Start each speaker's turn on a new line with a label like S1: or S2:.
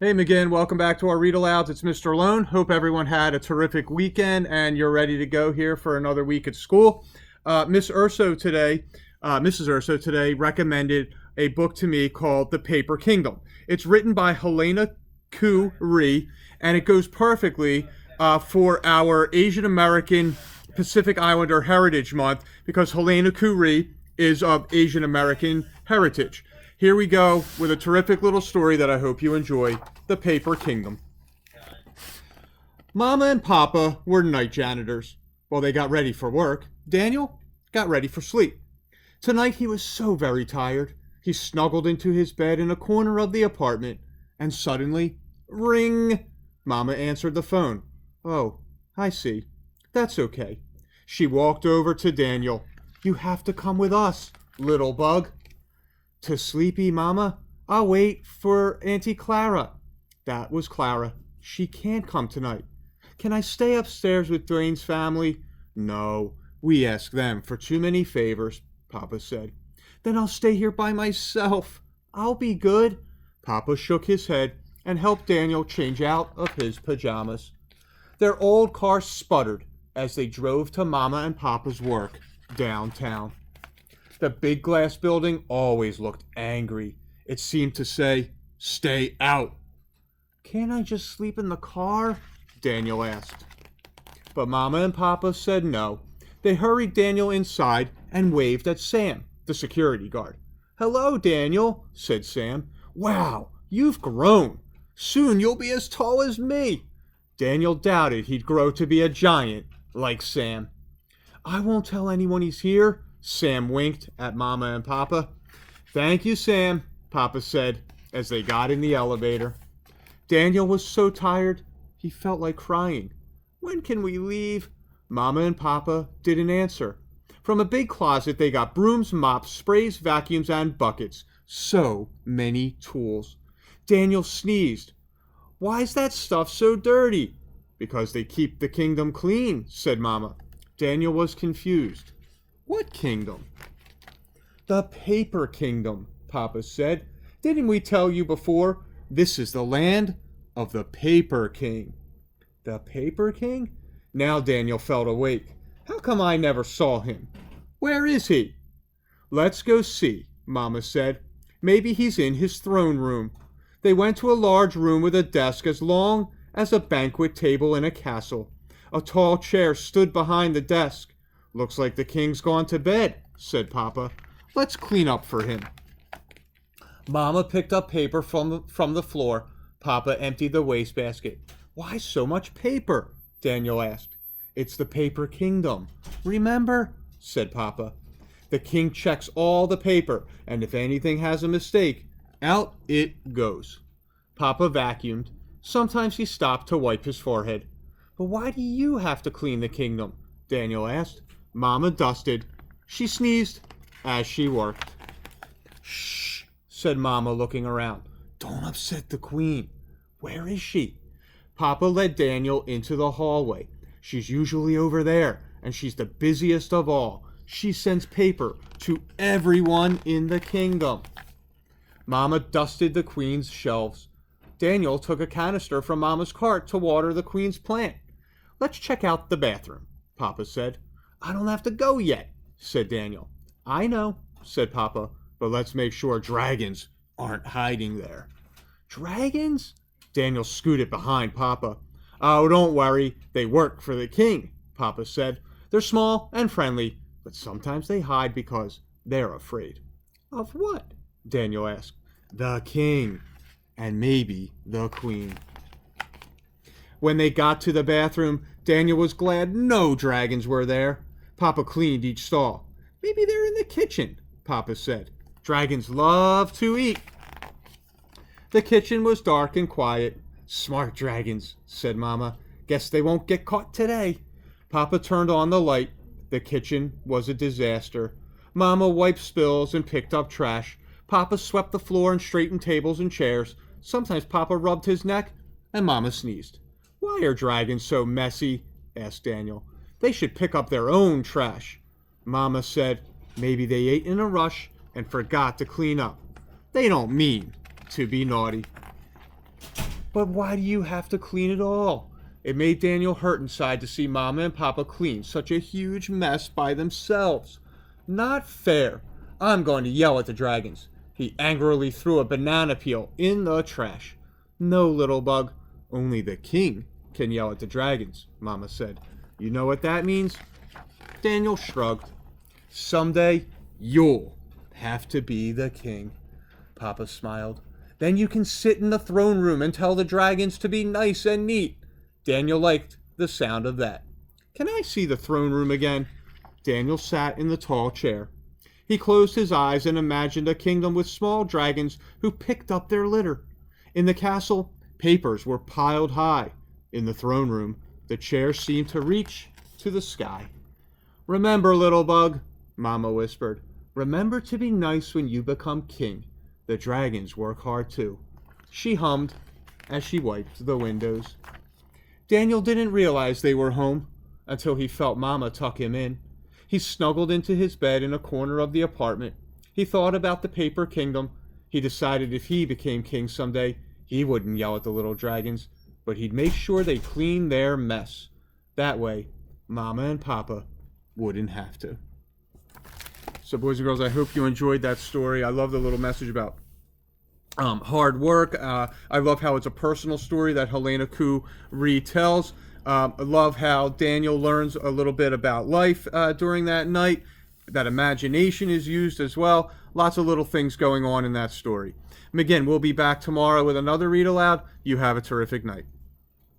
S1: Hey, McGinn, welcome back to our Read Alouds. It's Mr. Lohn. Hope everyone had a terrific weekend and you're ready to go here for another week at school. Mrs. Urso today recommended a book to me called The Paper Kingdom. It's written by Helena Ku Ri, and it goes perfectly for our Asian American Pacific Islander Heritage Month because Helena Ku Ri is of Asian American heritage. Here we go with a terrific little story that I hope you enjoy. The Paper Kingdom. Mama and Papa were night janitors. While they got ready for work, Daniel got ready for sleep. Tonight he was so very tired. He snuggled into his bed in a corner of the apartment, and suddenly, ring! Mama answered the phone. Oh, I see. That's okay. She walked over to Daniel. You have to come with us, little bug. To sleepy, Mama? I'll wait for Auntie Clara. That was Clara. She can't come tonight. Can I stay upstairs with Dwayne's family? No, we ask them for too many favors, Papa said. Then I'll stay here by myself. I'll be good. Papa shook his head and helped Daniel change out of his pajamas. Their old car sputtered as they drove to Mama and Papa's work downtown. The big glass building always looked angry. It seemed to say, "Stay out." Can't I just sleep in the car? Daniel asked. But Mama and Papa said no. They hurried Daniel inside and waved at Sam, the security guard. Hello, Daniel, said Sam. Wow, you've grown. Soon you'll be as tall as me. Daniel doubted he'd grow to be a giant like Sam. I won't tell anyone he's here. Sam winked at Mama and Papa. Thank you, Sam, Papa said as they got in the elevator. Daniel was so tired, he felt like crying. When can we leave? Mama and Papa didn't answer. From a big closet, they got brooms, mops, sprays, vacuums, and buckets. So many tools. Daniel sneezed. Why's that stuff so dirty? Because they keep the kingdom clean, said Mama. Daniel was confused. What kingdom? The Paper Kingdom, Papa said. Didn't we tell you before? This is the land of the Paper King. The Paper King? Now Daniel felt awake. How come I never saw him? Where is he? Let's go see, Mama said. Maybe he's in his throne room. They went to a large room with a desk as long as a banquet table in a castle. A tall chair stood behind the desk. Looks like the king's gone to bed, said Papa. Let's clean up for him. Mama picked up paper from the floor. Papa emptied the wastebasket. Why so much paper? Daniel asked. It's the Paper Kingdom. Remember? Said Papa. The king checks all the paper, and if anything has a mistake, out it goes. Papa vacuumed. Sometimes he stopped to wipe his forehead. But why do you have to clean the kingdom? Daniel asked. Mama dusted. She sneezed as she worked. Shh, said Mama, looking around. Don't upset the queen. Where is she? Papa led Daniel into the hallway. She's usually over there, and she's the busiest of all. She sends paper to everyone in the kingdom. Mama dusted the queen's shelves. Daniel took a canister from Mama's cart to water the queen's plant. Let's check out the bathroom, Papa said. I don't have to go yet, said Daniel. I know, said Papa, but let's make sure dragons aren't hiding there. Dragons? Daniel scooted behind Papa. Oh, don't worry, they work for the king, Papa said. They're small and friendly, but sometimes they hide because they're afraid. Of what? Daniel asked. The king, and maybe the queen. When they got to the bathroom, Daniel was glad no dragons were there. Papa cleaned each stall. Maybe they're in the kitchen, Papa said. Dragons love to eat. The kitchen was dark and quiet. Smart dragons, said Mama. Guess they won't get caught today. Papa turned on the light. The kitchen was a disaster. Mama wiped spills and picked up trash. Papa swept the floor and straightened tables and chairs. Sometimes Papa rubbed his neck, and Mama sneezed. Why are dragons so messy? Asked Daniel. They should pick up their own trash. Mama said, maybe they ate in a rush and forgot to clean up. They don't mean to be naughty. But why do you have to clean it all? It made Daniel hurt inside to see Mama and Papa clean such a huge mess by themselves. Not fair. I'm going to yell at the dragons. He angrily threw a banana peel in the trash. No, little bug. Only the king can yell at the dragons, Mama said. You know what that means? Daniel shrugged. Someday, you'll have to be the king, Papa smiled. Then you can sit in the throne room and tell the dragons to be nice and neat. Daniel liked the sound of that. Can I see the throne room again? Daniel sat in the tall chair. He closed his eyes and imagined a kingdom with small dragons who picked up their litter. In the castle, papers were piled high. In the throne room, the chairs seemed to reach to the sky. Remember, little bug, Mama whispered. Remember to be nice when you become king. The dragons work hard too. She hummed as she wiped the windows. Daniel didn't realize they were home until he felt Mama tuck him in. He snuggled into his bed in a corner of the apartment. He thought about the paper kingdom. He decided if he became king someday, he wouldn't yell at the little dragons, but he'd make sure they cleaned their mess. That way, Mama and Papa wouldn't have to. So boys and girls, I hope you enjoyed that story. I love the little message about hard work. I love how it's a personal story that Helena Koo retells. I love how Daniel learns a little bit about life during that night. That imagination is used as well. Lots of little things going on in that story. And again, we'll be back tomorrow with another read aloud. You have a terrific night.